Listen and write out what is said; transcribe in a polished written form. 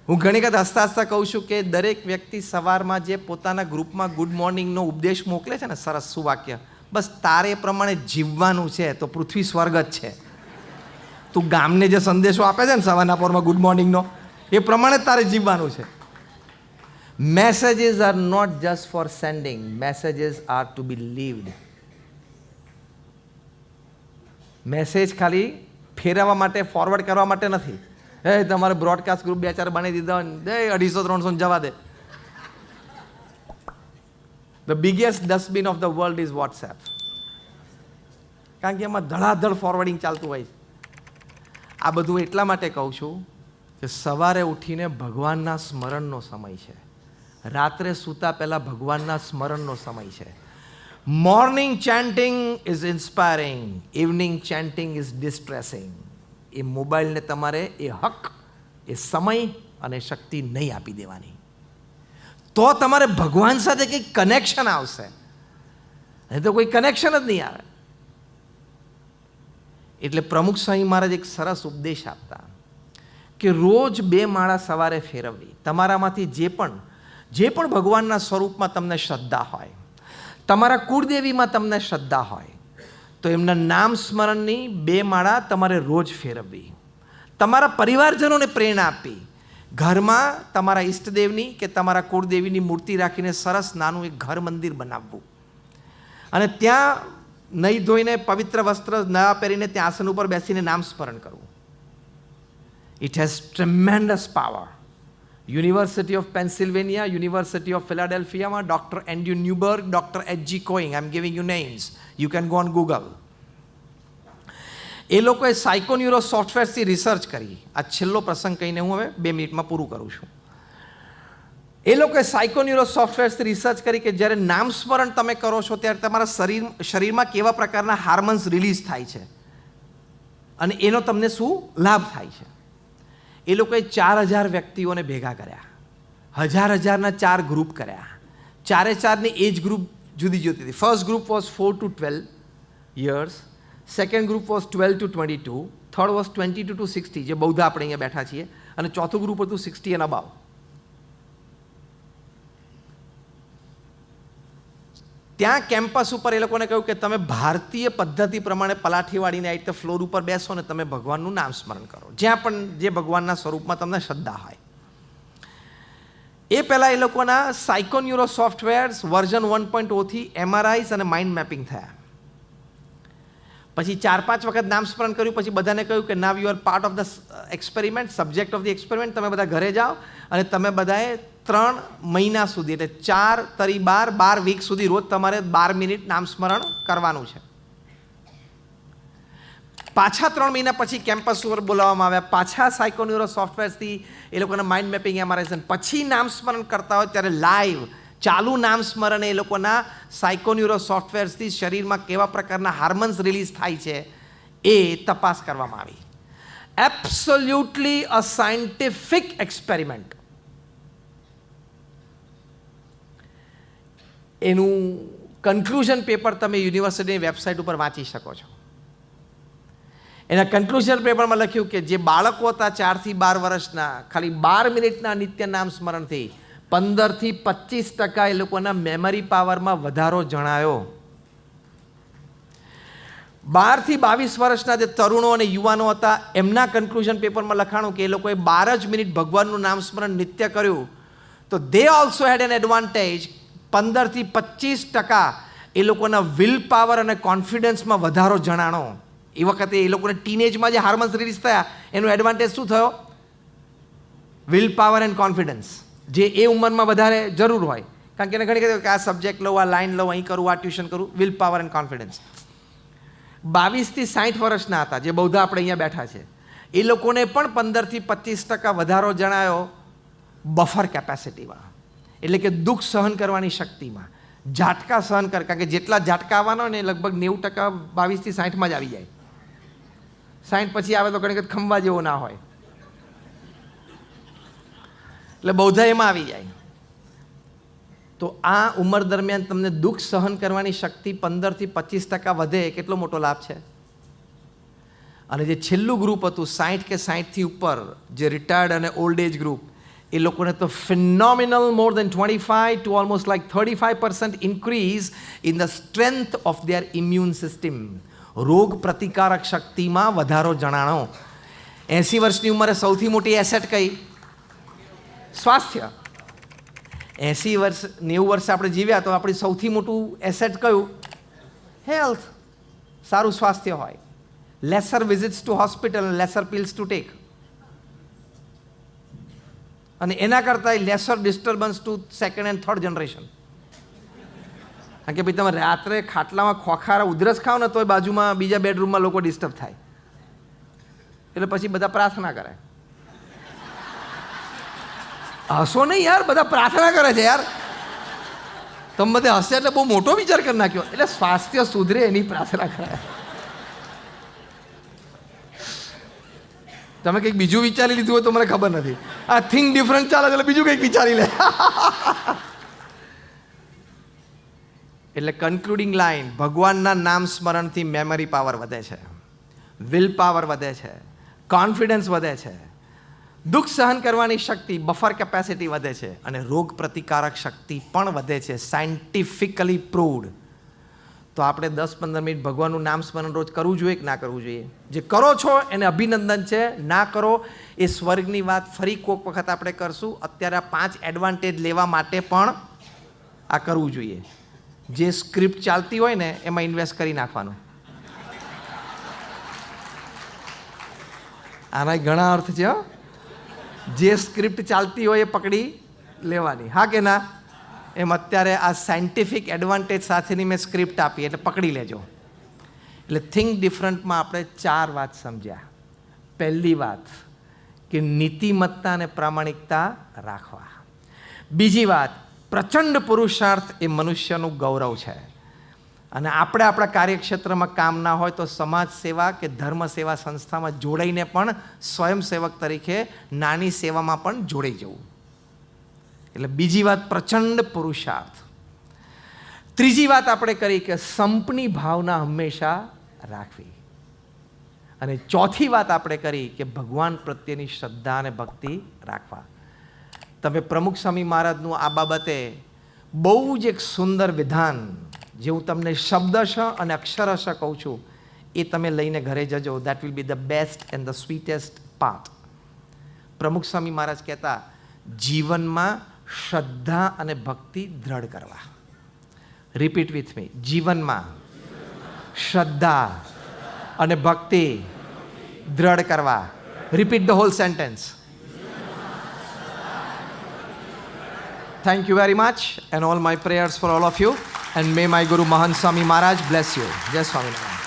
હું ઘણી વખત હસતા હસતા કહું છું કે દરેક વ્યક્તિ સવારમાં જે પોતાના ગ્રુપમાં ગુડ મોર્નિંગનો ઉપદેશ મોકલે છે ને, સરસ સુવાક્ય, બસ તારે એ પ્રમાણે જીવવાનું છે તો પૃથ્વી સ્વર્ગ જ છે. તું ગામને જે સંદેશો આપે છે ને સવારના પોરમાં ગુડ મોર્નિંગનો, એ પ્રમાણે તારે જીવવાનું છે. Messages are not just for sending, messages are to be lived. Message ખાલી ફેરવવા માટે, ફોરવર્ડ કરવા માટે નથી. તમારે બ્રોડકાસ્ટ ગ્રુપ 2-4 બનાવી દીધા હોય, 250-300 જવા દે. The biggest dustbin of the world is WhatsApp. કારણ કે એમાં ધડાધડ ફોરવર્ડિંગ ચાલતું હોય છે. આ બધું એટલા માટે કહું છું કે સવારે ઉઠીને ભગવાનના સ્મરણનો સમય છે. રાત્રે સૂતા પહેલાં ભગવાનના સ્મરણનો સમય છે. Morning chanting is inspiring, evening chanting is distressing. એ મોબાઈલને તમારે એ હક, એ સમય અને શક્તિ નહીં આપી દેવાની. તો તમારે ભગવાન સાથે કંઈક કનેક્શન આવશે, નહીં તો કોઈ કનેક્શન જ નહીં આવે. એટલે પ્રમુખ સ્વામી મહારાજ એક સરસ ઉપદેશ આપતા કે રોજ 2 માળા સવારે ફેરવવી. તમારામાંથી જે પણ ભગવાનના સ્વરૂપમાં તમને શ્રદ્ધા હોય, તમારા કુળદેવીમાં તમને શ્રદ્ધા હોય, તો એમના નામ સ્મરણની 2 માળા તમારે રોજ ફેરવવી. તમારા પરિવારજનોને પ્રેરણા આપી. ઘરમાં તમારા ઈષ્ટદેવની કે તમારા કુળદેવીની મૂર્તિ રાખીને સરસ નાનું એક ઘર મંદિર બનાવવું, અને ત્યાં નહીં ધોઈને પવિત્ર વસ્ત્ર નવા પહેરીને ત્યાં આસન ઉપર બેસીને નામ સ્મરણ કરવું. It has tremendous power. University of Pennsylvania, university of ફિલાડેલ્ફિયામાં doctor Andrew Newberg, doctor H.G. Koenig, I am giving you names, you can go on Google. એ લોકોએ સાયકોન્યુરો સોફ્ટવેરથી રિસર્ચ કરી. આ છેલ્લો પ્રસંગ કહીને હું હવે 2 મિનિટમાં પૂરું કરું છું. એ લોકોએ સાયકોન્યુરો સોફ્ટવેરથી રિસર્ચ કરી કે જ્યારે નામ સ્મરણ તમે કરો છો ત્યારે તમારા શરીરમાં કેવા પ્રકારના હાર્મોન્સ રિલીઝ થાય છે અને એનો તમને શું લાભ થાય છે. એ લોકોએ 4000 વ્યક્તિઓને ભેગા કર્યા, 1000-1000ના 4 ગ્રુપ કર્યા. 4-4ની એજ ગ્રુપ જુદી જુદી હતી. First group was 4 to 12 years, second group was 12 to 22, third was 22 to 60, જે બૌદ્ધ આપણે અહીંયા બેઠા છીએ, અને ચોથું ગ્રુપ હતું 60 and above. ત્યાં કેમ્પસ ઉપર એ લોકોને કહ્યું કે તમે ભારતીય પદ્ધતિ પ્રમાણે પલાઠી વાળીને આવી રીતે ફ્લોર ઉપર બેસો ને તમે ભગવાનનું નામ સ્મરણ કરો, જ્યાં પણ જે ભગવાનના સ્વરૂપમાં તમને શ્રદ્ધા હોય. એ પહેલાં એ લોકોના સાયકોન્યુરો સોફ્ટવેર્સ વર્ઝન 1.0 થી MRIs અને માઇન્ડ મેપિંગ થયા. પછી 4-5 વખત નામ સ્મરણ કર્યું. પછી બધાને કહ્યું કે now you are part of the experiment, subject of the experiment. તમે બધા ઘરે જાઓ અને તમે બધાએ 3 મહિના સુધી, એટલે 4 તરી 12 વીક સુધી રોજ તમારે 12 મિનિટ નામ સ્મરણ કરવાનું છે. પાછા 3 મહિના પછી કેમ્પસ ઉપર બોલાવવામાં આવ્યા. પાછા સાયકોન્યુરો સોફ્ટવેરથી એ લોકોના માઇન્ડ મેપિંગ MRIs, પછી નામ સ્મરણ કરતા હોય ત્યારે લાઈવ ચાલુ નામ સ્મરણ એ લોકોના સાયકોન્યુરો સોફ્ટવેરથી શરીરમાં કેવા પ્રકારના હાર્મોન્સ રિલીઝ થાય છે એ તપાસ કરવામાં આવી. એબ્સોલ્યુટલી અ સાયન્ટિફિક એક્સપેરિમેન્ટ. એનું કન્ક્લુઝન પેપર તમે યુનિવર્સિટીની વેબસાઇટ ઉપર વાંચી શકો છો. એના કન્ક્લુઝન પેપરમાં લખ્યું કે જે બાળકો હતા 4 થી 12 વર્ષના, ખાલી 12 મિનિટના નિત્ય નામ સ્મરણથી 15 થી 25% એ લોકોના મેમરી પાવરમાં વધારો જણાયો. 12 થી 22 વર્ષના જે તરુણો અને યુવાનો હતા એમના કન્ક્લુઝન પેપરમાં લખાણું કે એ લોકોએ 12 જ મિનિટ ભગવાનનું નામ સ્મરણ નિત્ય કર્યું તો they also head N advantage. 15 થી 25% એ લોકોના વિલ પાવર અને કોન્ફિડન્સમાં વધારો જણાણો. એ વખતે એ લોકોને ટીનેજમાં જે હાર્મોન્સ રિલીઝ થયા એનો એડવાન્ટેજ શું થયો? વિલ પાવર એન્ડ કોન્ફિડન્સ, જે એ ઉંમરમાં વધારે જરૂર હોય. કારણ કે એને ઘણી કહ્યું કે આ સબ્જેક્ટ લઉં, આ લાઈન લઉં, અહીં કરું, આ ટ્યુશન કરું. Will power and confidence. 22 થી 60 વર્ષના હતા જે બૌદ્ધ આપણે અહીંયા બેઠા છે, એ લોકોને પણ 15 થી 25% વધારો જણાયો બફર કેપેસિટીમાં, એટલે કે દુઃખ સહન કરવાની શક્તિમાં, ઝાટકા સહન કર. કારણ કે જેટલા ઝાટકા આવવાનો ને લગભગ 90% 22 થી 60માં જ આવી જાય. 60 પછી આવે તો ઘણી વખત ખંભા જેવો ના હોય, એટલે બૌદ્ધ એમાં આવી જાય. તો આ ઉંમર દરમિયાન તમને દુઃખ સહન કરવાની શક્તિ 15 થી 25% વધે, કેટલો મોટો લાભ છે. અને જે છેલ્લું ગ્રુપ હતું 60 કે 60થી ઉપર, જે રિટાયર્ડ અને ઓલ્ડ એજ ગ્રુપ, એ લોકોને તો phenomenal more then 25 to almost like 35% increase in the strength of their immune system. રોગ પ્રતિકારક શક્તિમાં વધારો જણાણો. 80 વર્ષની ઉંમરે સૌથી મોટી એસેટ કઈ? સ્વાસ્થ્ય. 80 વર્ષ 90 વર્ષે આપણે જીવ્યા તો આપણી સૌથી મોટું એસેટ કયું? હેલ્થ. સારું સ્વાસ્થ્ય હોય. Lesser visits to hospital, lesser pills to take. અને એના કરતાં lesser disturbance to second and third generation. કારણ કે ભાઈ તમે રાત્રે ખાટલામાં ખોખારા ઉધરસ ખાઓ ને તોય બાજુમાં બીજા બેડરૂમમાં લોકો ડિસ્ટર્બ થાય, એટલે પછી બધા પ્રાર્થના કરે. હસો નહીં યાર, બધા પ્રાર્થના કરે છે યાર. તમે બધે હશે એટલે બહુ મોટો વિચાર કરી નાખ્યો. એટલે સ્વાસ્થ્ય સુધરે એની પ્રાર્થના કરે. તમે કંઈક બીજું વિચારી લીધું હોય તો મને ખબર નથી. આ થિંક ડિફરન્ટ ચાલે એટલે બીજું કંઈક વિચારી લે. એટલે કન્ક્લુડિંગ લાઈન, ભગવાનના નામ સ્મરણથી મેમરી પાવર વધે છે, વિલ પાવર વધે છે, કોન્ફિડન્સ વધે છે, દુઃખ સહન કરવાની શક્તિ, બફર કેપેસિટી વધે છે, અને રોગ પ્રતિકારક શક્તિ પણ વધે છે, સાયન્ટિફિકલી પ્રૂવડ. તો આપણે 10-15 મિનિટ ભગવાનનું નામ સ્મરણ રોજ કરવું જોઈએ કે ના કરવું જોઈએ? જે કરો છો એને અભિનંદન છે, ના કરો એ સ્વર્ગની વાત ફરી કોઈક વખત આપણે કરશું. અત્યારે આ 5 એડવાન્ટેજ લેવા માટે પણ આ કરવું જોઈએ. જે સ્ક્રિપ્ટ ચાલતી હોય ને એમાં ઇન્વેસ્ટ કરી નાખવાનું. આના ઘણા અર્થ છે. જે સ્ક્રિપ્ટ ચાલતી હોય એ પકડી લેવાની, હા કે ના? એમ અત્યારે આ સાયન્ટિફિક એડવાન્ટેજ સાથેની મેં સ્ક્રિપ્ટ આપી, એટલે પકડી લેજો. એટલે થિંક ડિફરન્ટમાં આપણે 4 વાત સમજ્યા. પહેલી વાત કે નીતિમત્તા અને પ્રામાણિકતા રાખવા. બીજી વાત, પ્રચંડ પુરુષાર્થ એ મનુષ્યનું ગૌરવ છે. અને આપણે આપણા કાર્યક્ષેત્રમાં કામ ના હોય તો સમાજ સેવા કે ધર્મ સેવા સંસ્થામાં જોડાઈને પણ સ્વયંસેવક તરીકે નાની સેવામાં પણ જોડાઈ જવું. એટલે બીજી વાત પ્રચંડ પુરુષાર્થ. ત્રીજી વાત આપણે કરી કે સંપની ભાવના હંમેશા રાખવી. અને ચોથી વાત આપણે કરી કે ભગવાન પ્રત્યેની શ્રદ્ધા અને ભક્તિ રાખવા. તમે પ્રમુખ સ્વામી મહારાજનું આ બાબતે બહુ જ એક સુંદર વિધાન, જે હું તમને શબ્દશ અને અક્ષરશ કહું છું, એ તમે લઈને ઘરે જજો. That will be the best and the sweetest part. Pramukh Swami મહારાજ કહેતા, જીવનમાં શ્રદ્ધા અને ભક્તિ દ્રઢ કરવા. Repeat with me. જીવનમાં શ્રદ્ધા અને ભક્તિ દ્રઢ કરવા. Repeat the whole sentence. Thank you very much, and all my prayers for all of you, and may my Guru Mahan Swami Maharaj bless you. Jai Swaminarayan.